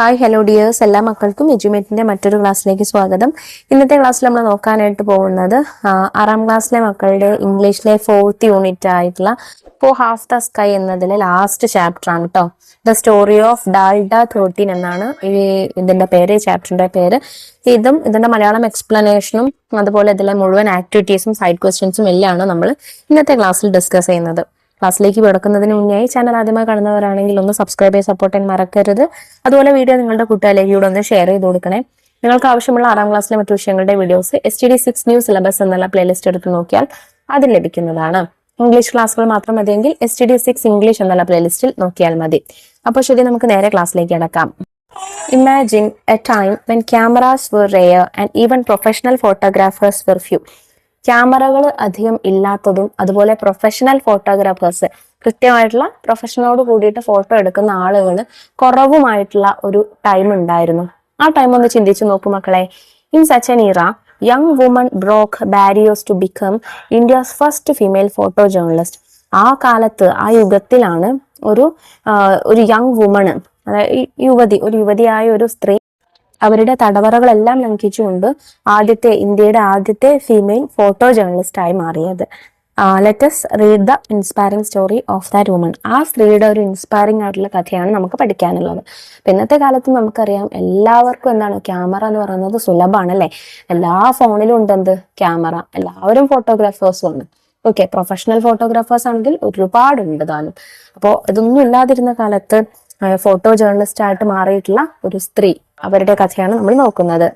Hi hello dears, എല്ലാ മക്കൾക്കും എജ്യുമേറ്റിന്റെ മറ്റൊരു ക്ലാസ്സിലേക്ക് സ്വാഗതം. ഇന്നത്തെ ക്ലാസ്സിൽ നമ്മൾ നോക്കാനായിട്ട് പോകുന്നത് 6ാം ക്ലാസ്സിലെ മക്കളുടെ ഇംഗ്ലീഷിലെ 4th യൂണിറ്റ് ആയിട്ടുള്ള ഫോർ ഹാഫ് ദ സ്കൈ എന്നതിലെ ലാസ്റ്റ് ചാപ്റ്റർ ആണ് കേട്ടോ. ദ സ്റ്റോറി ഓഫ് ഡാൽഡ 13 എന്നാണ് ഇതിന്റെ പേര്, ചാപ്റ്ററിന്റെ പേര്. ഇതിന്റെ മലയാളം എക്സ്പ്ലനേഷനും അതുപോലെ ഇതിലെ മുഴുവൻ ആക്ടിവിറ്റീസും സൈഡ് ക്വസ്റ്റ്യൻസും എല്ലാമാണ് നമ്മൾ ഇന്നത്തെ ക്ലാസ്സിൽ ഡിസ്കസ് ചെയ്യുന്നത്. ക്ലാസ്സിലേക്ക് കിടക്കുന്നതിന് മുന്നേ ചാനൽ ആദ്യമായി കാണുന്നവരാണെങ്കിൽ ഒന്ന് സബ്സ്ക്രൈബ് ചെയ്ത് സപ്പോർട്ട് ചെയ്യാൻ മറക്കരുത്. അതുപോലെ വീഡിയോ നിങ്ങളുടെ കൂട്ടുകാരിലേക്ക് കൂടെ ഒന്ന് ഷെയർ ചെയ്ത് കൊടുക്കണേ. നിങ്ങൾക്ക് ആവശ്യമുള്ള 6ാം ക്ലാസ്സിലെ മറ്റു വിഷയങ്ങളുടെ വീഡിയോസ് STD6 ന്യൂ സിലബസ് എന്നുള്ള പ്ലേലിസ്റ്റ് എടുത്ത് നോക്കിയാൽ അതിൽ ലഭിക്കുന്നതാണ്. ഇംഗ്ലീഷ് ക്ലാസ്സുകൾ മാത്രം മതിയെങ്കിൽ STD6 ഇംഗ്ലീഷ് എന്നുള്ള പ്ലേലിസ്റ്റിൽ നോക്കിയാൽ മതി. അപ്പോൾ ശരി, നമുക്ക് നേരെ ക്ലാസ്സിലേക്ക് കിടക്കാം. Imagine a time when cameras were rare and even professional photographers were few. ക്യാമറകൾ അധികം ഇല്ലാത്തതും അതുപോലെ പ്രൊഫഷണൽ ഫോട്ടോഗ്രാഫേഴ്സ്, കൃത്യമായിട്ടുള്ള പ്രൊഫഷനോട് കൂടിയിട്ട് ഫോട്ടോ എടുക്കുന്ന ആളുകൾ കുറവുമായിട്ടുള്ള ഒരു ടൈം ഉണ്ടായിരുന്നു. ആ ടൈം ഒന്ന് ചിന്തിച്ചു നോക്കൂ മക്കളെ. In such an era young woman broke barriers to become India's first female photo journalist. ആ കാലത്ത്, ആ യുഗത്തിലാണ് ഒരു യങ് വുമണ്, അതായത് ഒരു യുവതിയായ ഒരു സ്ത്രീ അവരുടെ തടവറകളെല്ലാം ലംഘിച്ചുകൊണ്ട് ഇന്ത്യയുടെ ആദ്യത്തെ ഫീമെയിൽ ഫോട്ടോ ജേർണലിസ്റ്റ് ആയി മാറിയത്. Let's read the inspiring story of that woman. ആ സ്ത്രീയുടെ ഒരു ഇൻസ്പയറിംഗ് ആയിട്ടുള്ള കഥയാണ് നമുക്ക് പഠിക്കാനുള്ളത്. ഇന്നത്തെ കാലത്ത് നമുക്കറിയാം, എല്ലാവർക്കും എന്താണ്, ക്യാമറ എന്ന് പറയുന്നത് സുലഭമാണല്ലേ. എല്ലാ ഫോണിലും ഉണ്ട് എന്ത്, ക്യാമറ. എല്ലാവരും ഫോട്ടോഗ്രാഫേഴ്സും ആണ്. ഓക്കെ, പ്രൊഫഷണൽ ഫോട്ടോഗ്രാഫേഴ്സ് ആണെങ്കിൽ ഒരുപാടുണ്ട് താനും. അപ്പോൾ ഇതൊന്നും ഇല്ലാതിരുന്ന കാലത്ത് ഫോട്ടോ ജേർണലിസ്റ്റ് ആയിട്ട് മാറിയിട്ടുള്ള ഒരു സ്ത്രീ, അവരുടെ കഥയാണ് നമ്മൾ നോക്കുന്നത്.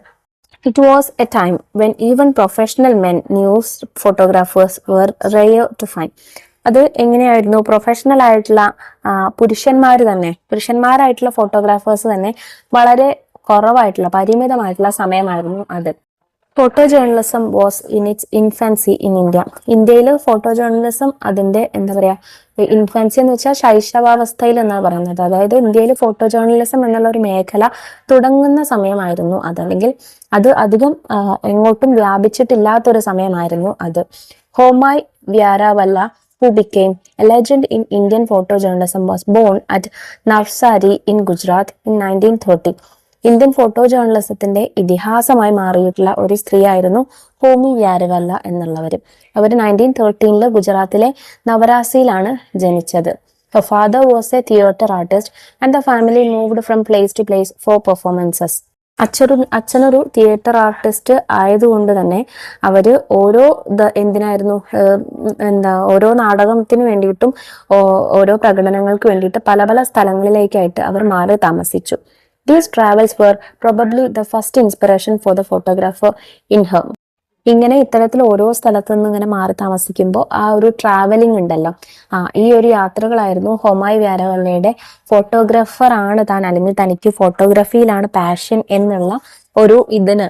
It was a time when even professional men, news photographers were rare to find. അത് എങ്ങനെയായിരുന്നു? പ്രൊഫഷണൽ ആയിട്ടുള്ള പുരുഷന്മാരായിട്ടുള്ള ഫോട്ടോഗ്രാഫേഴ്സ് തന്നെ വളരെ കുറവായിട്ടുള്ള, പരിമിതമായിട്ടുള്ള സമയമായിരുന്നു അത്. Photo journalism was in its infancy in India. ഇന്ത്യയിൽ ഫോട്ടോ ജേർണലിസം അതിന്റെ ഇൻഫാൻസി എന്ന് വെച്ചാൽ ശൈശവാവസ്ഥയിൽ എന്നാണ് പറയുന്നത്. അതായത് ഇന്ത്യയിൽ ഫോട്ടോ ജേർണലിസം എന്നുള്ള ഒരു മേഖല തുടങ്ങുന്ന സമയമായിരുന്നു അത്, അല്ലെങ്കിൽ അത് അധികം എങ്ങോട്ടും വ്യാപിച്ചിട്ടില്ലാത്തൊരു സമയമായിരുന്നു അത്. ഹോമായി വ്യാരാവല്ല, who became a legend in Indian photo journalism, was born at Navsari in Gujarat in 1930. Indian photo ജേർണലിസത്തിന്റെ ഇതിഹാസമായി മാറിയിട്ടുള്ള ഒരു സ്ത്രീ ആയിരുന്നു ഹോമി വ്യാരവല്ല എന്നുള്ളവർ. അവർ 1913 ഗുജറാത്തിലെ നവരാസിയിലാണ് ജനിച്ചത്. Her father was a theatre artist and the family moved from place to place for performances. അച്ഛനൊരു theatre artist ആയതുകൊണ്ട് തന്നെ അവര് ഓരോ നാടകത്തിന് വേണ്ടിയിട്ടും ഓരോ പ്രകടനങ്ങൾക്ക് വേണ്ടിയിട്ട് പല പല സ്ഥലങ്ങളിലേക്കായിട്ട് അവർ മാറി താമസിച്ചു. These travels were probably the first inspiration for the photographer in her. ഇങ്ങനെ ഇത്തരത്തിൽ ഓരോ സ്ഥലത്തു നിന്ന് ഇങ്ങനെ മാറി താമസിക്കുമ്പോൾ ആ ഒരു ട്രാവലിംഗ് ഉണ്ടല്ലോ, ഈ ഒരു യാത്രകളായിരുന്നു ഹോമായി വ്യാരവല്ലയുടെ ഫോട്ടോഗ്രാഫർ ആണ് താൻ, അല്ലെങ്കിൽ തനിക്ക് ഫോട്ടോഗ്രാഫിയിലാണ് പാഷൻ എന്നുള്ള ഒരു ഇതിന്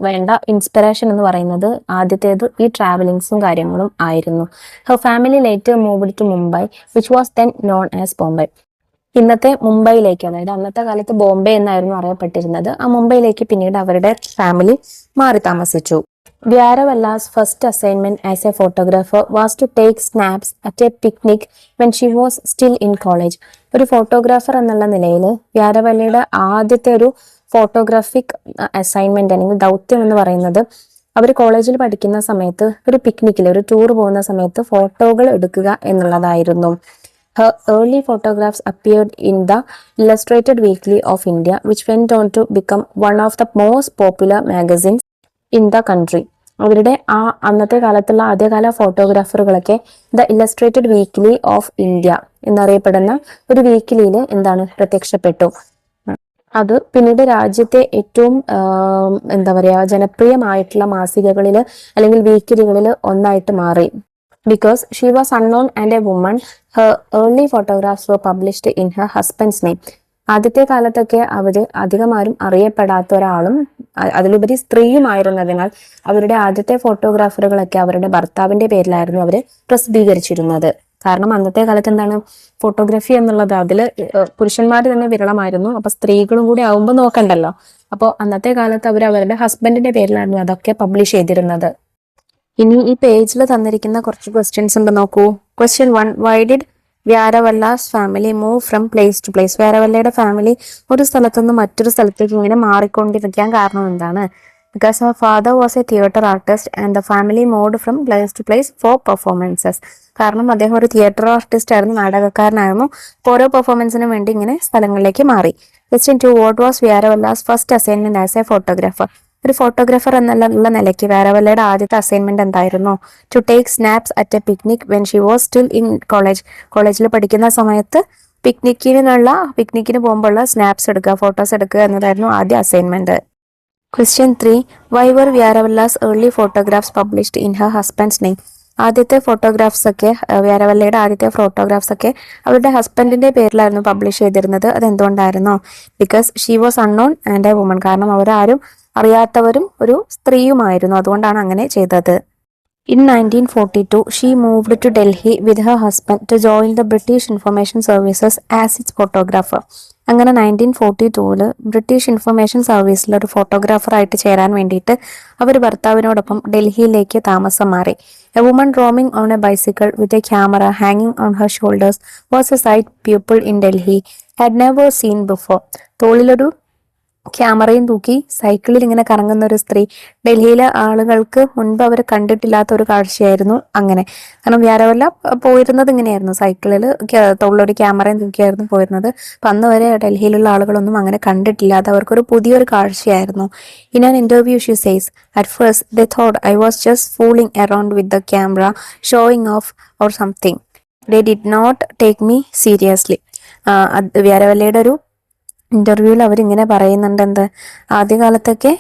വേണ്ട ഇൻസ്പിറേഷൻ എന്ന് പറയുന്നത് ആദ്യത്തേത് ഈ ട്രാവലിങ്സും കാര്യങ്ങളും ആയിരുന്നു. Her family later moved to Mumbai, which was then known as Bombay. ഇന്നത്തെ മുംബൈയിലേക്ക്, അതായത് അന്നത്തെ കാലത്ത് ബോംബെ എന്നായിരുന്നു അറിയപ്പെട്ടിരുന്നത്, ആ മുംബൈയിലേക്ക് പിന്നീട് അവരുടെ ഫാമിലി മാറി താമസിച്ചു. Vyarawalla's first assignment as a photographer was to take snaps at a picnic when she was still in college. ഒരു ഫോട്ടോഗ്രാഫർ എന്നുള്ള നിലയിൽ വ്യാരവല്ലയുടെ ആദ്യത്തെ ഒരു ഫോട്ടോഗ്രാഫിക് അസൈൻമെന്റ് അല്ലെങ്കിൽ ദൗത്യം എന്ന് പറയുന്നത്, അവർ കോളേജിൽ പഠിക്കുന്ന സമയത്ത് ഒരു പിക്നിക്കിൽ, ഒരു ടൂർ പോകുന്ന സമയത്ത് ഫോട്ടോകൾ എടുക്കുക എന്നുള്ളതായിരുന്നു. Her early photographs appeared in the Illustrated Weekly of India, which went on to become one of the most popular magazines in the country. അവരുടെ അന്നത്തെ കാലത്തുള്ള ആദ്യകാല ഫോട്ടോഗ്രാഫറുകളൊക്കെ the illustrated weekly of India എന്നറിയപ്പെടുന്ന ഒരു വീക്കിലിയിൽ പ്രത്യക്ഷപ്പെട്ടു. അത് പിന്നീട് രാജ്യത്തെ ഏറ്റവും ജനപ്രിയമായിട്ടുള്ള മാസികകളിൽ അല്ലെങ്കിൽ വീക്കിലികളിൽ ഒന്നായിട്ട് മാറി. Because she was unknown and a woman, her early photographs were published in her husband's name. ആദ്യത്തെ കാലത്തൊക്കെ അധികമാരും അറിയപ്പെടാത്ത ഒരാളും അതിലുപരി സ്ത്രീയുമായിരുന്നതിനാൽ അവരുടെ ആദ്യത്തെ ഫോട്ടോഗ്രാഫറുകളൊക്കെ അവരുടെ ഭർത്താവിന്റെ പേരിലായിരുന്നു അവര് പ്രസിദ്ധീകരിച്ചിരുന്നത്. കാരണം അന്നത്തെ കാലത്ത് ഫോട്ടോഗ്രാഫി എന്നുള്ളത് അതില് പുരുഷന്മാർ തന്നെ വിരളമായിരുന്നു. അപ്പൊ സ്ത്രീകളും കൂടി ആവുമ്പോൾ നോക്കണ്ടല്ലോ. അപ്പോൾ അന്നത്തെ കാലത്ത് അവരുടെ ഹസ്ബൻഡിന്റെ പേരിലായിരുന്നു അതൊക്കെ പബ്ലിഷ് ചെയ്തിരുന്നത്. ഇനി ഈ പേജിൽ തന്നിരിക്കുന്ന കുറച്ച് ക്വസ്റ്റ്യൻസ് ഉണ്ട്, നോക്കൂ. Question 1. Why did Vyarawalla's family move from place to place. വ്യാരവല്ലയുടെ ഫാമിലി ഒരു സ്ഥലത്തുനിന്ന് മറ്റൊരു സ്ഥലത്തേക്ക് ഇങ്ങനെ മാറിക്കൊണ്ടിരിക്കാൻ കാരണം എന്താണ്? Because her father was a theatre artist and the family moved from place to place for performances. കാരണം അദ്ദേഹം ഒരു തിയേറ്റർ ആർട്ടിസ്റ്റ് ആയിരുന്നു, നാടകക്കാരനായിരുന്നു. ഓരോ പെർഫോമൻസിനും വേണ്ടി ഇങ്ങനെ സ്ഥലങ്ങളിലേക്ക് മാറി. Question 2. What was Vyarawalla's first assignment as a photographer? ഒരു ഫോട്ടോഗ്രാഫർ എന്നുള്ള നിലയ്ക്ക് വ്യാരവല്ലയുടെ ആദ്യത്തെ അസൈൻമെന്റ് എന്തായിരുന്നു? To take snaps at a picnic when she was still in college. കോളേജിൽ പഠിക്കുന്ന സമയത്ത് പിക്നിക്കിന് പോകുമ്പോഴുള്ള സ്നാപ്സ് എടുക്കുക, ഫോട്ടോസ് എടുക്കുക എന്നതായിരുന്നു ആദ്യ assignment. Question 3. Why were വ്യാരവല്ലാസ് early photographs published in her husband's name? ആദ്യത്തെ ഫോട്ടോഗ്രാഫ്സ് ഒക്കെ വ്യാരവല്ലയുടെ ആദ്യത്തെ ഫോട്ടോഗ്രാഫ്സ് ഒക്കെ അവരുടെ ഹസ്ബൻഡിന്റെ പേരിലായിരുന്നു പബ്ലിഷ് ചെയ്തിരുന്നത്. അതെന്തുകൊണ്ടായിരുന്നു? Because she was unknown and a woman. കാരണം അവരാരും അറിയാത്തവരും ഒരു സ്ത്രീയുമായിരുന്നു, അതുകൊണ്ടാണ് അങ്ങനെ ചെയ്തത്. In 1942, she moved to Delhi with her husband to join the British Information Services as its photographer. അങ്ങനെ 1942 ബ്രിട്ടീഷ് ഇൻഫർമേഷൻ സർവീസിൽ ഒരു ഫോട്ടോഗ്രാഫറായിട്ട് ചേരാൻ വേണ്ടിയിട്ട് അവർ ഭർത്താവിനോടൊപ്പം ഡൽഹിയിലേക്ക് താമസം മാറി. A woman roaming on a bicycle with a camera ഹാങ്ങിങ് on her shoulders was a sight people in Delhi had never seen before. തോളിലൊരു ക്യാമറയും തൂക്കി സൈക്കിളിൽ ഇങ്ങനെ കറങ്ങുന്ന ഒരു സ്ത്രീ ഡൽഹിയിലെ ആളുകൾക്ക് മുൻപ് അവർ കണ്ടിട്ടില്ലാത്ത ഒരു കാഴ്ചയായിരുന്നു. അങ്ങനെ കാരണം വ്യാരവല്ല പോയിരുന്നത് ഇങ്ങനെയായിരുന്നു, സൈക്കിളിൽ തോളിലൊരു ക്യാമറയും തൂക്കിയായിരുന്നു പോയിരുന്നത്. അപ്പം അന്ന് വരെ ഡൽഹിയിലുള്ള ആളുകളൊന്നും അങ്ങനെ കണ്ടിട്ടില്ലാത്ത അവർക്കൊരു പുതിയൊരു കാഴ്ചയായിരുന്നു. In an interview she says, at first they thought I was just fooling around with the camera showing off or something. They did not take me seriously. വ്യാരവല്ലയുടെ ഒരു ഇന്റർവ്യൂവിൽ അവരിങ്ങനെ പറയുന്നുണ്ട്, എന്ത് ആദ്യകാലത്തൊക്കെ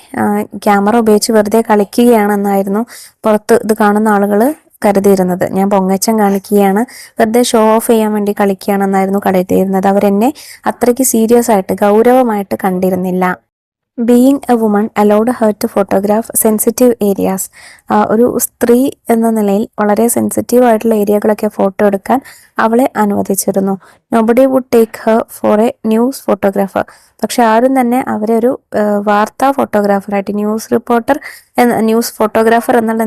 ക്യാമറ ഉപയോഗിച്ച് വെറുതെ കളിക്കുകയാണെന്നായിരുന്നു പുറത്ത് ഇത് കാണുന്ന ആളുകൾ കരുതിയിരുന്നത്. ഞാൻ പൊങ്ങച്ചം കാണിക്കുകയാണ്, വെറുതെ ഷോ ഓഫ് ചെയ്യാൻ വേണ്ടി കളിക്കുകയാണെന്നായിരുന്നു കരുതിയിരുന്നത്. അവരെന്നെ അത്രയ്ക്ക് സീരിയസ് ആയിട്ട് ഗൗരവമായിട്ട് കണ്ടിരുന്നില്ല. Being a woman allowed her to photograph sensitive areas. ഒരു സ്ത്രീ എന്ന നിലയിൽ വളരെ സെൻസിറ്റീവ് ആയിട്ടുള്ള ഏരിയകളൊക്കെ ഫോട്ടോ എടുക്കാൻ അവളെ അനുവദിച്ചിരുന്നു. Nobody would take her for a news photographer. പക്ഷെ ആരും തന്നെ അവരെ ഒരു വാർത്താ ഫോട്ടോഗ്രാഫറായിട്ട് ന്യൂസ് ഫോട്ടോഗ്രാഫർ എന്നുള്ള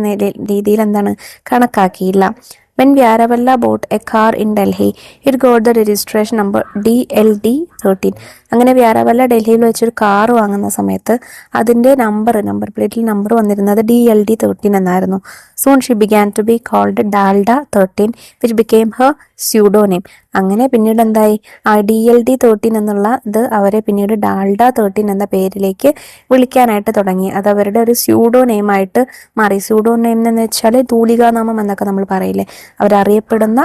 രീതിയിൽ എന്താണ് കണക്കാക്കിയില്ല. When Vyaravalla bought a car in Delhi, it got the registration number DLD 13. അങ്ങനെ വ്യാരവല്ല ഡൽഹിയിൽ വെച്ചൊരു കാർ വാങ്ങുന്ന സമയത്ത് അതിൻ്റെ നമ്പർ പ്ലേറ്റിൽ നമ്പർ വന്നിരുന്നത് DLD 13 എന്നായിരുന്നു. Soon she began to be called Dalda 13 which became her pseudonym. അങ്ങനെ പിന്നീട് എന്തായി, ആ DLD 13 എന്നുള്ള ഇത് അവരെ പിന്നീട് ഡാൽഡ 13 എന്ന പേരിലേക്ക് വിളിക്കാനായിട്ട് തുടങ്ങി. അത് അവരുടെ ഒരു സ്യൂഡോ നെയിമായിട്ട് മാറി. സ്യൂഡോ നെയിം എന്ന് വെച്ചാൽ തൂലികാനാമം എന്നൊക്കെ നമ്മൾ പറയില്ലേ, അവരറിയപ്പെടുന്ന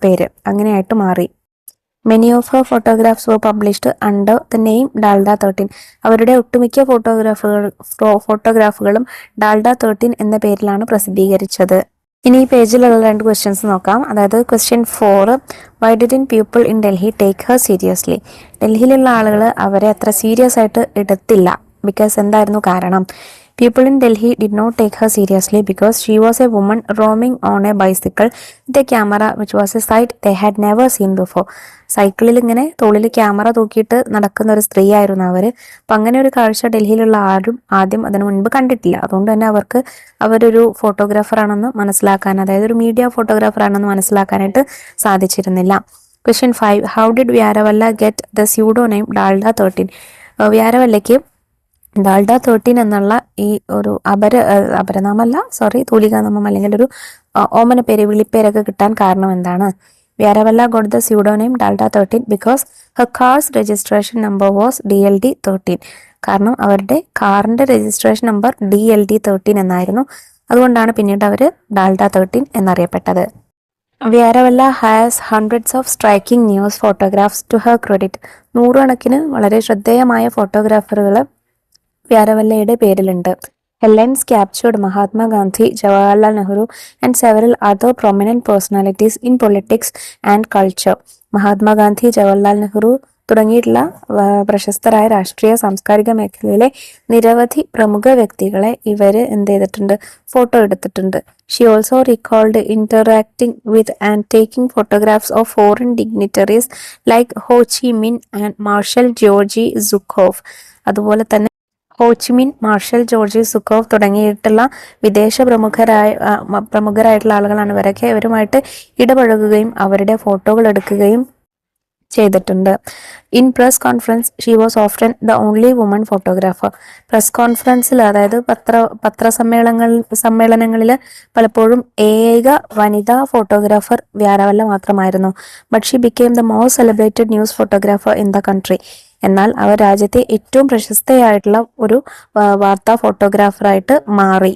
പേര് അങ്ങനെയായിട്ട് മാറി. Many of her photographs were published under the name Dalda 13. അവരുടെ ഒട്ടുമിക്ക ഫോട്ടോഗ്രാഫുകളും ഡാൽഡ 13 എന്ന പേരിലാണ് പ്രസിദ്ധീകരിച്ചത്. ഇനി ഈ പേജിലുള്ള 2 ക്വസ്റ്റ്യൻസ് നോക്കാം. അതായത് question 4, why didn't people in Delhi take her seriously? ഡൽഹിയിലുള്ള ആളുകൾ അവരെ അത്ര സീരിയസ് ആയിട്ട് എടുത്തില്ല. ബിക്കോസ് എന്തായിരുന്നു കാരണം? People in Delhi did not take her seriously because she was a woman roaming on a bicycle with a camera which was a sight they had never seen before. സൈക്കിളിൽ ഇങ്ങനെ തോളിൽ camera തൂക്കിയിട്ട് നടക്കുന്ന ഒരു സ്ത്രീ ആയിരുന്നു അവർ. അപ്പം അങ്ങനെ ഒരു കാഴ്ച ഡൽഹിയിലുള്ള ആരും ആദ്യം അതിനു മുൻപ് കണ്ടിട്ടില്ല. അതുകൊണ്ട് തന്നെ അവർക്ക് അവരൊരു ഫോട്ടോഗ്രാഫറാണെന്ന് മനസ്സിലാക്കാൻ, അതായത് ഒരു മീഡിയ ഫോട്ടോഗ്രാഫറാണെന്ന് മനസ്സിലാക്കാനായിട്ട് സാധിച്ചിരുന്നില്ല. Question 5, how did Vyarawalla get the pseudo name Dalda 13? വ്യാരവല്ലയ്ക്ക് ഡാൽഡ 13 എന്നുള്ള ഈ ഒരു തൂലികാനാമം അല്ലെങ്കിൽ ഒരു ഓമന പേര്, വിളിപ്പേരൊക്കെ കിട്ടാൻ കാരണം എന്താണ്? Vyarawalla got the pseudonym Dalda 13 because her car's registration number was DLD 13. കാരണം അവരുടെ കാറിന്റെ രജിസ്ട്രേഷൻ നമ്പർ DLD 13 എന്നായിരുന്നു. അതുകൊണ്ടാണ് പിന്നീട് അവർ ഡാൽഡ 13 എന്നറിയപ്പെട്ടത്. Vyarawalla has hundreds of striking news photographs to her credit. നൂറുകണക്കിന് വളരെ ശ്രദ്ധേയമായ ഫോട്ടോഗ്രാഫറുകൾ വ്യാരവല്ലയുടെ പേരിലുണ്ട്. Headlines captured Mahatma Gandhi, Jawaharlal Nehru and several other prominent personalities in politics and culture. Mahatma Gandhi, Jawaharlal Nehru തുടങ്ങിയിട്ടുള്ള പ്രശസ്തരായ രാഷ്ട്രീയ സാംസ്കാരിക മേഖലയിലെ നിരവധി പ്രമുഖ വ്യക്തികളെ ഇവർ എന്ത് ചെയ്തിട്ടുണ്ട്, ഫോട്ടോ എടുത്തിട്ടുണ്ട്. She also recalled interacting with and taking photographs of foreign dignitaries like ഹോ ചി മിൻ ആൻഡ് മാർഷൽ ജോർജി സുഖോവ്. അതുപോലെ തന്നെ ഹോച്ചിമിൻ, മാർഷൽ, ജോർജി സുക്കോവ് തുടങ്ങിയിട്ടുള്ള വിദേശ പ്രമുഖരായിട്ടുള്ള ആളുകളാണ് ഇവരൊക്കെ. ഇവരുമായിട്ട് ഇടപഴകുകയും അവരുടെ ഫോട്ടോകൾ എടുക്കുകയും ചെയ്തിട്ടുണ്ട്. In press conference she was often the only woman photographer. Press കോൺഫറൻസിൽ, അതായത് സമ്മേളനങ്ങളിൽ പലപ്പോഴും ഏക വനിതാ ഫോട്ടോഗ്രാഫർ വ്യാരവല്ല മാത്രമായിരുന്നു. But she became the most celebrated news photographer in the country. എന്നാൽ അവർ രാജ്യത്തെ ഏറ്റവും പ്രശസ്തയായിട്ടുള്ള ഒരു വാർത്താ ഫോട്ടോഗ്രാഫറായിട്ട് മാറി.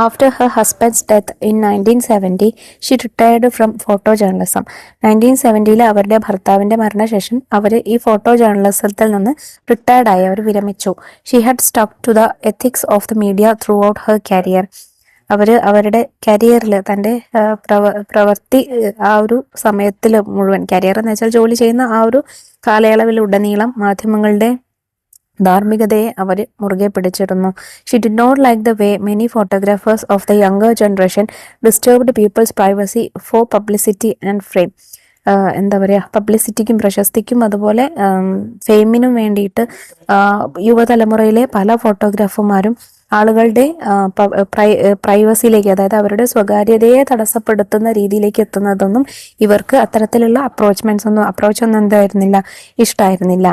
After her husband's death in 1970, she retired from photo journalism. 1970 അവരുടെ ഭർത്താവിന്റെ മരണശേഷം അവർ ഈ ഫോട്ടോ ജേർണലിസത്തിൽ നിന്ന് റിട്ടയർഡായി, അവർ വിരമിച്ചു. She had stuck to the ethics of the media throughout her career. അവരുടെ കരിയറിൽ, തൻ്റെ പ്രവൃത്തി ആ ഒരു സമയത്തിൽ മുഴുവൻ, കരിയർ എന്ന് വെച്ചാൽ ജോലി ചെയ്യുന്ന ആ ഒരു കാലയളവിലുടനീളം മാധ്യമങ്ങളുടെ ധാർമ്മികതയെ അവർ മുറുകെ പിടിച്ചിരുന്നു. She did not like the way many photographers of the younger generation disturbed people's privacy for publicity and frame. എന്താ പറയുക, പബ്ലിസിറ്റിക്കും പ്രശസ്തിക്കും അതുപോലെ ഫെയിമിനും വേണ്ടിയിട്ട് യുവതലമുറയിലെ പല ഫോട്ടോഗ്രാഫർമാരും ആളുകളുടെ പ്രൈവസിയിലേക്ക്, അതായത് അവരുടെ സ്വകാര്യതയെ തടസ്സപ്പെടുത്തുന്ന രീതിയിലേക്ക് എത്തുന്നതൊന്നും ഇവർക്ക് അത്തരത്തിലുള്ള അപ്രോച്ച് ഒന്നും എന്തായിരുന്നില്ല, ഇഷ്ടമായിരുന്നില്ല.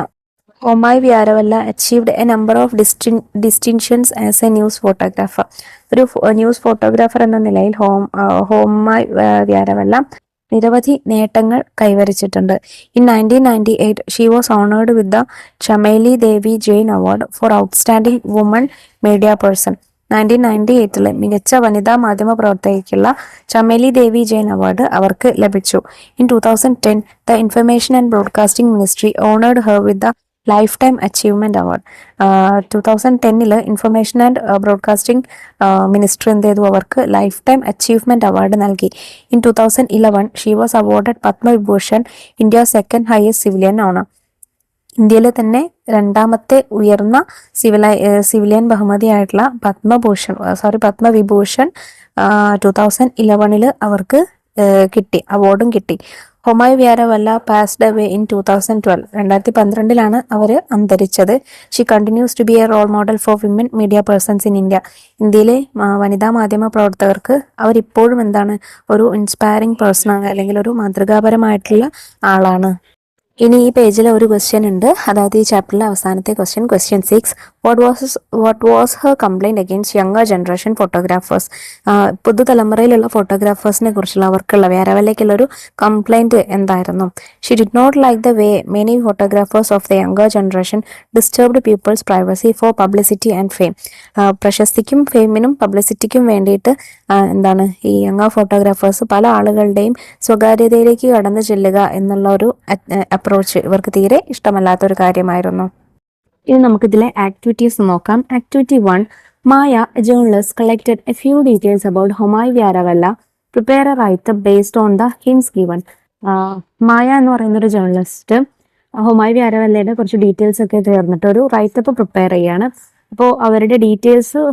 ഹൊമായി വ്യാരവല്ല achieved a number of distinctions as a news photographer. ഒരു ന്യൂസ് ഫോട്ടോഗ്രാഫർ എന്ന നിലയിൽ ഹൊമായി വ്യാരവല്ല നിരവധി നേട്ടങ്ങൾ കൈവരിച്ചിട്ടുണ്ട്. In 1998 she was honoured with the Chameli Devi Jain award for outstanding woman media person. 1998 മികച്ച വനിതാ മാധ്യമ പ്രവർത്തകയ്ക്കുള്ള ചമേലി ദേവി ജെയിൻ അവാർഡ് അവർക്ക് ലഭിച്ചു. In 2010 the information and broadcasting ministry honoured her with the life time achievement award. 2010 information and broadcasting ministry എന്ത് ചെയ്തു, അവർക്ക് life time achievement award നൽകി. In 2011 she was awarded Padma Vibhushan, India second highest civilian honour. ഇന്ത്യയിലെ തന്നെ രണ്ടാമത്തെ ഉയർന്ന civilian ബഹുമതിയായിട്ടുള്ള Padma Vibhushan 2011 അവർക്ക് കിട്ടി, അവാർഡും കിട്ടി. Homai Vyarawalla passed away in 2012. 2012 അവർ അന്തരിച്ചത്. She continues to be a role model for women media persons in India. ഇന്ത്യയിലെ വനിതാ മാധ്യമ പ്രവർത്തകർക്ക് അവരിപ്പോഴും എന്താണ്, ഒരു ഇൻസ്പയറിംഗ് പേഴ്സണാണ്, അല്ലെങ്കിൽ ഒരു മാതൃകാപരമായിട്ടുള്ള ആളാണ്. ഇനി ഈ പേജിൽ ഒരു ക്വസ്റ്റ്യൻ ഉണ്ട്, അതായത് ഈ ചാപ്റ്ററിലെ അവസാനത്തെ question 6. What was her complaint against younger generation photographers. പുതുതലമുറയിലുള്ള ഫോട്ടോഗ്രാഫേഴ്സിനെ കുറിച്ചുള്ള അവർക്കുള്ള വ്യാരവല്ലയ്ക്കുള്ള ഒരു കംപ്ലൈന്റ് എന്തായിരുന്നു? She did not like the way many photographers of the younger generation disturbed people's privacy for publicity and fame. പ്രശസ്തിക്കും ഫെയിമിനും പബ്ലിസിറ്റിക്കും വേണ്ടിയിട്ട് എന്താണ്, ഈ യങ്ങർ ഫോട്ടോഗ്രാഫേഴ്സ് പല ആളുകളുടെയും സ്വകാര്യതയിലേക്ക് കടന്നു ചെല്ലുക എന്നുള്ള ഒരു അപ്രോച്ച് ഇവർക്ക് തീരെ ഇഷ്ടമല്ലാത്തൊരു കാര്യമായിരുന്നു. ഇനി നമുക്കിതിലെ ആക്ടിവിറ്റീസ് നോക്കാം. Activity 1. Maya, a journalist, collected a few details about Homai Vyarawalla. Prepare a writeup based on the hints given. Maya എന്ന് പറയുന്നൊരു ജേർണലിസ്റ്റ് ഹൊമായി വ്യാരവല്ലയുടെ കുറച്ച് ഡീറ്റെയിൽസ് ഒക്കെ ചേർന്നിട്ട് ഒരു റൈറ്റപ്പ് പ്രിപ്പയർ ചെയ്യാണ്. അപ്പോൾ അവരുടെ ഡീറ്റെയിൽസ്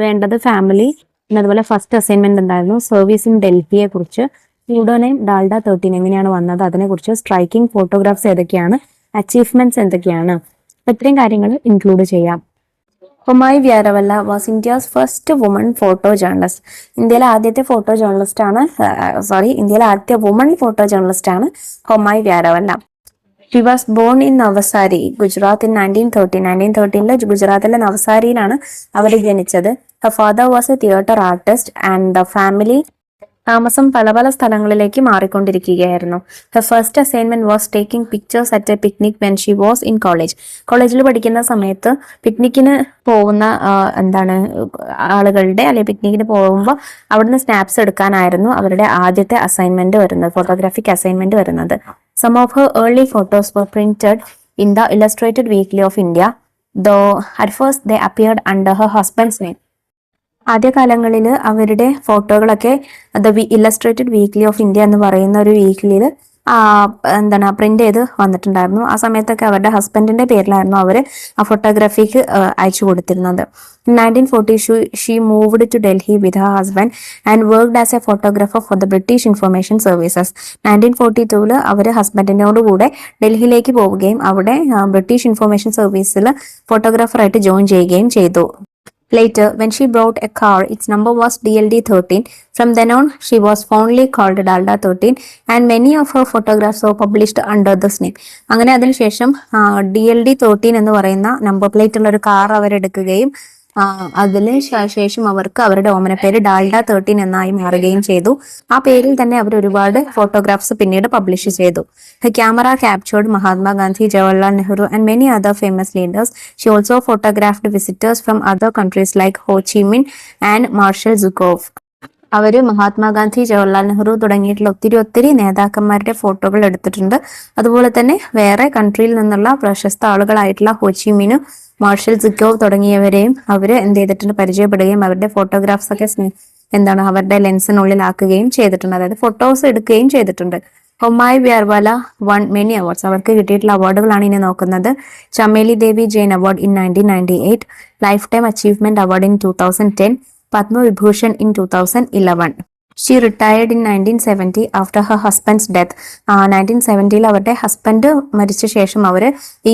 വേണ്ടത് ഫാമിലി, പിന്നെ അതുപോലെ ഫസ്റ്റ് അസൈൻമെന്റ് എന്തായിരുന്നു, സർവീസ് ഇൻ ഡൽഹിയെ കുറിച്ച്, സ്യൂഡോനെയിം ഡാൽഡ 13 എങ്ങനെയാണ് വന്നത് അതിനെക്കുറിച്ച്, സ്ട്രൈക്കിംഗ് ഫോട്ടോഗ്രാഫ്സ് ഏതൊക്കെയാണ്, അച്ചീവ്മെന്റ്സ് എന്തൊക്കെയാണ്, ഇത്രയും കാര്യങ്ങൾ ഇൻക്ലൂഡ് ചെയ്യാം. Homai Vyarawalla was India's first woman photo journalist. ഇന്ത്യയിലെ ആദ്യത്തെ വുമൺ ഫോട്ടോ ജേർണലിസ്റ്റ് ആണ് Homai Vyarawalla. She was born in Navsari, Gujarat in 1930. 1913 ഗുജറാത്തിലെ നവസാരിയിലാണ് അവർ ജനിച്ചത്. Her father was a theatre artist and the family താമസം പല പല സ്ഥലങ്ങളിലേക്ക് മാറിക്കൊണ്ടിരിക്കുകയായിരുന്നു. Her first assignment was taking pictures at a picnic when she was in college. കോളേജിൽ പഠിക്കുന്ന സമയത്ത് പിക്നിക്കിന് പോകുന്ന ആളുകളുടെ, അല്ലെങ്കിൽ പിക്നിക്കിന് പോകുമ്പോൾ അവിടുന്ന് സ്നാപ്സ് എടുക്കാനായിരുന്നു അവരുടെ ആദ്യത്തെ അസൈൻമെന്റ് വരുന്നത്, ഫോട്ടോഗ്രാഫിക് അസൈൻമെന്റ് വരുന്നത്. Some of her early photos were printed in the illustrated weekly of India, though at first they appeared under her husband's name. ആദ്യകാലങ്ങളിൽ അവരുടെ ഫോട്ടോകളൊക്കെ the illustrated weekly of India എന്ന് പറയുന്ന ഒരു വീക്ക്ലിയിൽ എന്താണ് പ്രിന്റ് ചെയ്ത് വന്നിട്ടുണ്ടായിരുന്നു. ആ സമയത്തൊക്കെ അവരുടെ ഹസ്ബൻഡിന്റെ പേരിലായിരുന്നു അവർ ആ ഫോട്ടോഗ്രാഫിക്ക് അയച്ചു കൊടുത്തിരുന്നത്. In 1940, she moved to Delhi with her husband and worked as a photographer for the British Information Services. 1942 അവർ ഹസ്ബൻഡിനോട് കൂടെ ഡൽഹിയിലേക്ക് പോവുകയും അവിടെ ബ്രിട്ടീഷ് ഇൻഫർമേഷൻ സർവീസിൽ ഫോട്ടോഗ്രാഫറായിട്ട് ജോയിൻ ചെയ്യുകയും ചെയ്തു. Later, when she bought a car, its number was DLD-13. From then on, she was fondly called Dalda-13, and many of her photographs were published under this name. അങ്ങനെ അതിനുശേഷം DLD-13 എന്ന് പറയുന്ന number plate ഉള്ള ഒരു car അവരെടുക്കുകയും അതിന് ശേഷം അവർക്ക് അവരുടെ ഓമനപ്പേര് ഡാൽഡ 13 എന്നായി മാറുകയും ചെയ്തു. ആ പേരിൽ തന്നെ അവർ ഒരുപാട് ഫോട്ടോഗ്രാഫ്സ് പിന്നീട് പബ്ലിഷ് ചെയ്തു. The camera captured Mahatma Gandhi, Jawaharlal Nehru and many other famous leaders. She also photographed visitors from other countries like Ho Chi Minh and Marshal Zhukov. അവർ മഹാത്മാഗാന്ധി, ജവഹർലാൽ നെഹ്റു തുടങ്ങിയിട്ടുള്ള ഒത്തിരി നേതാക്കന്മാരുടെ ഫോട്ടോകൾ എടുത്തിട്ടുണ്ട്. അതുപോലെ തന്നെ വേറെ കൺട്രിയിൽ നിന്നുള്ള പ്രശസ്ത ആളുകളായിട്ടുള്ള ഹോച്ചിമിനും മാർഷൽ സിക്കോവ് തുടങ്ങിയവരെയും അവർ എന്ത് ചെയ്തിട്ടുണ്ട്, പരിചയപ്പെടുകയും അവരുടെ ഫോട്ടോഗ്രാഫ്സ് ഒക്കെ അവരുടെ ലെൻസിനുള്ളിലാക്കുകയും ചെയ്തിട്ടുണ്ട്. അതായത് ഫോട്ടോസ് എടുക്കുകയും ചെയ്തിട്ടുണ്ട്. Homai Vyarawalla won many awards. അവർക്ക് കിട്ടിയിട്ടുള്ള അവാർഡുകളാണ് ഇനി നോക്കുന്നത്. Chameli Devi Jain award in 1998, life time achievement award in 2010, Padma Vibhushan in 2011. She retired in 1970 after her husband's death. 1970 അവരുടെ ഹസ്ബൻഡ് മരിച്ച ശേഷം അവർ ഈ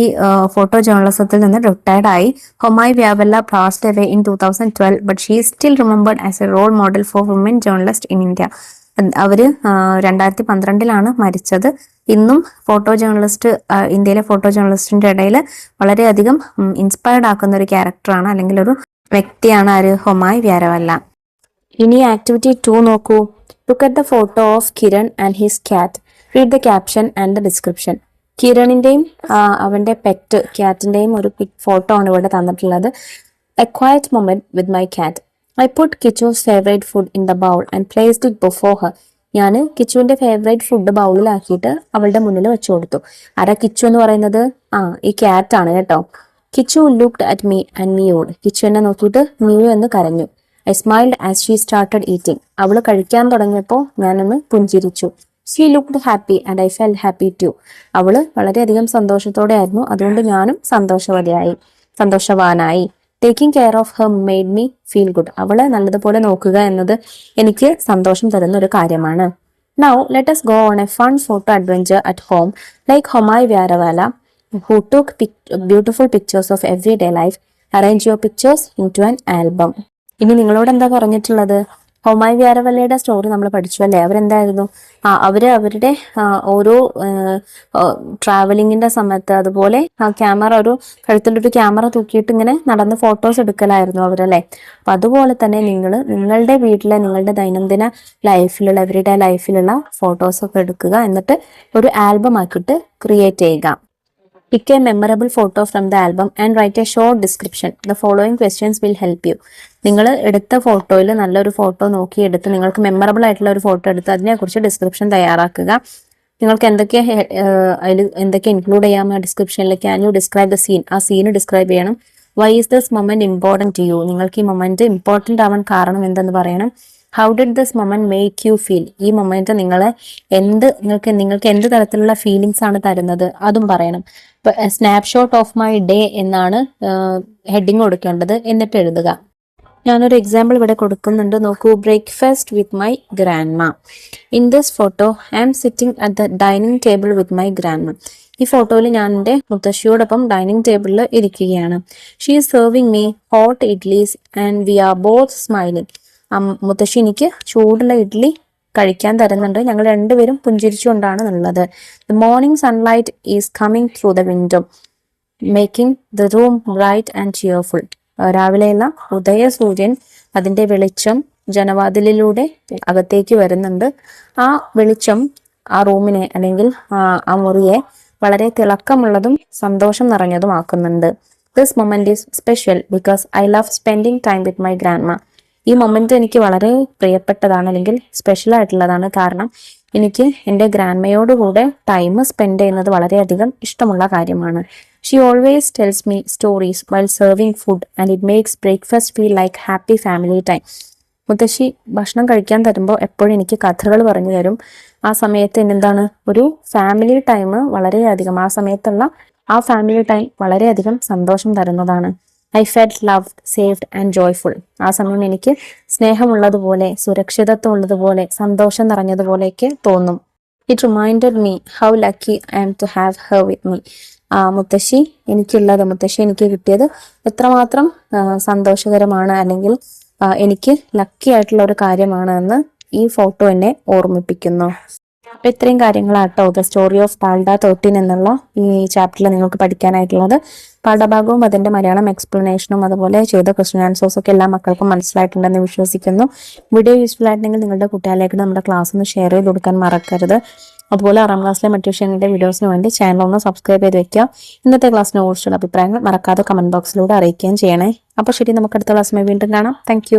ഫോട്ടോ ജേർണലിസത്തിൽ നിന്ന് റിട്ടയർഡ് ആയി. ഹൊമായി വ്യാവല്ല passed away in 2012, but she is still remembered as a role model for women journalists in India. അവര് 2012 മരിച്ചത്. ഇന്നും photo journalist, ഇന്ത്യയിലെ ഫോട്ടോ ജേർണലിസ്റ്റിന്റെ ഇടയിൽ വളരെയധികം ഇൻസ്പയർഡ് ആക്കുന്ന ഒരു ക്യാരക്ടറാണ്, അല്ലെങ്കിൽ ഒരു വ്യക്തിയാണ് ആര്, ഹൊമായി വ്യാരവല്ല. ഇനി ആക്ടിവിറ്റി 2 നോക്കൂ. Look at the photo of Kiran and his cat. Read the caption and the description. കിരണിന്റെയും അവന്റെ പെറ്റ് ക്യാറ്റിന്റെയും ഒരു ഫോട്ടോ ആണ് ഇവിടെ തന്നിട്ടുള്ളത്. A quiet moment with my cat. I put Kichu's favourite food in the bowl and placed it before her. ഞാൻ കിച്ചുവിന്റെ favourite food ബൗളിലാക്കിയിട്ട് അവളുടെ മുന്നിൽ വെച്ചു കൊടുത്തു. ആരാ കിച്ചു എന്ന് പറയുന്നത്? ഈ ക്യാറ്റ് ആണ് കേട്ടോ. Kichu looked at me and meowed. കിച്ചു എന്നെ നോക്കിയിട്ട് മിയു എന്ന് കരഞ്ഞു. I smiled as she started eating. അവള് കഴിക്കാൻ തുടങ്ങിയപ്പോൾ ഞാനൊന്ന് പുഞ്ചിരിച്ചു. She looked happy and I felt happy too. അവള് വളരെയധികം സന്തോഷത്തോടെ ആയിരുന്നു, അതുകൊണ്ട് ഞാനും സന്തോഷവാനായി. Taking care of her made me feel good. അവളെ നല്ലതുപോലെ നോക്കുക എന്നത് എനിക്ക് സന്തോഷം തരുന്ന ഒരു കാര്യമാണ്. Now let us go on a fun photo adventure at home like Homai Vyarawala, who took beautiful pictures of everyday life. Arrange your pictures into an album. ഇനി നിങ്ങളോട് എന്താ പറഞ്ഞിട്ടുള്ളത്? ഹൊമായി വ്യാരവല്ലയുടെ സ്റ്റോറി നമ്മൾ പഠിച്ചു അല്ലേ? അവരെന്തായിരുന്നു, അവരുടെ ഓരോ ട്രാവലിങ്ങിന്റെ സമയത്ത് അതുപോലെ ക്യാമറ, ഒരു കഴുത്തിലൊരു ക്യാമറ തൂക്കിയിട്ട് ഇങ്ങനെ നടന്ന് ഫോട്ടോസ് എടുക്കലായിരുന്നു അവരല്ലേ. അപ്പൊ അതുപോലെ തന്നെ നിങ്ങളുടെ വീട്ടിലെ, നിങ്ങളുടെ ദൈനംദിന ലൈഫിലുള്ള, എവരിഡേ ലൈഫിലുള്ള ഫോട്ടോസ് ഒക്കെ എടുക്കുക, എന്നിട്ട് ഒരു ആൽബം ആക്കിയിട്ട് ക്രിയേറ്റ് ചെയ്യുക. Pick a memorable photo from the album and write a short description. The following questions will help you. നിങ്ങൾ എടുത്ത ഫോട്ടോയിൽ നല്ലൊരു ഫോട്ടോ നോക്കി എടുത്ത്, നിങ്ങൾക്ക് മെമ്മറബിൾ ആയിട്ടുള്ള ഒരു ഫോട്ടോ എടുത്ത് അതിനെക്കുറിച്ച് ഡിസ്ക്രിപ്ഷൻ തയ്യാറാക്കുക. നിങ്ങൾക്ക് അതിൽ എന്തൊക്കെ ഇൻക്ലൂഡ് ചെയ്യാം ആ ഡിസ്ക്രിപ്ഷനിൽ? Can you describe the scene? ആ സീന് ഡിസ്ക്രൈബ് ചെയ്യണം. Why is this moment important to you? നിങ്ങൾക്ക് ഈ മൊമെന്റ് ഇമ്പോർട്ടൻ്റ് ആവാൻ കാരണം എന്തെന്ന് പറയണം. How did this moment make you feel? ഈ മൊമെന്റ് നിങ്ങൾക്ക് എന്ത് തരത്തിലുള്ള ഫീലിങ്സ് ആണ് തരുന്നത്, അതും പറയണം. ഇപ്പൊ സ്നാപ്ഷോട്ട് ഓഫ് മൈ ഡേ എന്നാണ് ഹെഡിങ് കൊടുക്കേണ്ടത്, എന്നിട്ട് എഴുതുക. ഞാനൊരു എക്സാമ്പിൾ ഇവിടെ കൊടുക്കുന്നുണ്ട്, നോക്കൂ. Breakfast with my grandma. In this photo I am sitting at the dining table with my grandma. ഈ ഫോട്ടോയിൽ ഞാൻ എൻ്റെ മുത്തശ്ശിയോടൊപ്പം ഡൈനിങ് ടേബിളിൽ ഇരിക്കുകയാണ്. She is serving me hot idlis and we are both smiling. മുത്തശ്ശി എനിക്ക് ചൂടുള്ള ഇഡ്ഡലി കഴിക്കാൻ തരുന്നുണ്ട്, ഞങ്ങൾ രണ്ടുപേരും പുഞ്ചിരിച്ചുകൊണ്ടാണ് ഉള്ളത്. The morning sunlight is coming through the window making the room bright and cheerful. രാവിലെയുള്ള ഉദയ സൂര്യൻ, അതിന്റെ വെളിച്ചം ജനവാതിലിലൂടെ അകത്തേക്ക് വരുന്നുണ്ട്. ആ വെളിച്ചം ആ റൂമിനെ, അല്ലെങ്കിൽ ആ മുറിയെ വളരെ തിളക്കമുള്ളതും സന്തോഷം നിറഞ്ഞതുമാക്കുന്നുണ്ട്. This moment is special because I love spending time with my grandma. ഈ മൊമെന്റ് എനിക്ക് വളരെ പ്രിയപ്പെട്ടതാണ്, അല്ലെങ്കിൽ സ്പെഷ്യൽ ആയിട്ടുള്ളതാണ്. കാരണം എനിക്ക് എൻ്റെ ഗ്രാൻഡ്മയോട് കൂടെ ടൈം സ്പെൻഡ് ചെയ്യുന്നത് വളരെയധികം ഇഷ്ടമുള്ള കാര്യമാണ്. She always tells me stories while serving food and it makes breakfast feel like happy family time. മുത്തശ്ശി ഭക്ഷണം കഴിക്കാൻ തരുമ്പോൾ എപ്പോഴും എനിക്ക് കഥകൾ പറഞ്ഞു തരും. ആ സമയത്ത് എന്താണ് ഒരു ഫാമിലി ടൈം വളരെയധികം ആ ഫാമിലി ടൈം വളരെയധികം സന്തോഷം തരുന്നതാണ്. I felt loved, safed and joyful. ആ സമയം എനിക്ക് സ്നേഹമുള്ളതുപോലെ, സുരക്ഷിതത്വം ഉള്ളതുപോലെ, സന്തോഷം നിറഞ്ഞതുപോലെയൊക്കെ തോന്നും. It reminded me how lucky I am to have her with me. മുത്തശ്ശി എനിക്ക് കിട്ടിയത് എത്രമാത്രം സന്തോഷകരമാണ്, അല്ലെങ്കിൽ എനിക്ക് ലക്കി ആയിട്ടുള്ള ഒരു കാര്യമാണ് എന്ന് ഈ ഫോട്ടോ എന്നെ ഓർമ്മിപ്പിക്കുന്നു. അപ്പൊ ഇത്രയും കാര്യങ്ങളാട്ടോ ദ സ്റ്റോറി ഓഫ് പാൽഡ 13 എന്നുള്ള ഈ ചാപ്റ്ററിൽ നിങ്ങൾക്ക് പഠിക്കാനായിട്ടുള്ളത്. പാഠഭാഗവും അതിന്റെ മലയാളം എക്സ്പ്ലനേഷനും അതുപോലെ ചെയ്ത ക്വസ്റ്റ്യൻ ആൻസേഴ്സും ഒക്കെ എല്ലാ മക്കൾക്കും മനസ്സിലായിട്ടുണ്ടെന്ന് വിശ്വസിക്കുന്നു. വീഡിയോ യൂസ്ഫുൾ ആയിട്ടുണ്ടെങ്കിൽ നിങ്ങളുടെ കുട്ടികളിലേക്ക് നമ്മുടെ ക്ലാസ് ഒന്ന് ഷെയർ ചെയ്ത് കൊടുക്കാൻ മറക്കരുത്. അതുപോലെ 6ാം ക്ലാസ്സിലെ മറ്റു വിഷയങ്ങളുടെ വീഡിയോസിന് വേണ്ടി ചാനൽ ഒന്ന് സബ്സ്ക്രൈബ് ചെയ്ത് വെക്കുക. ഇന്നത്തെ ക്ലാസ്സിനെ കുറിച്ചുള്ള അഭിപ്രായങ്ങൾ മറക്കാതെ കമന്റ് ബോക്സിലൂടെ അറിയിക്കുകയും ചെയ്യണേ. അപ്പോൾ ശരി, നമുക്ക് അടുത്ത ക്ലാസ്സിൽ വീണ്ടും കാണാം. താങ്ക്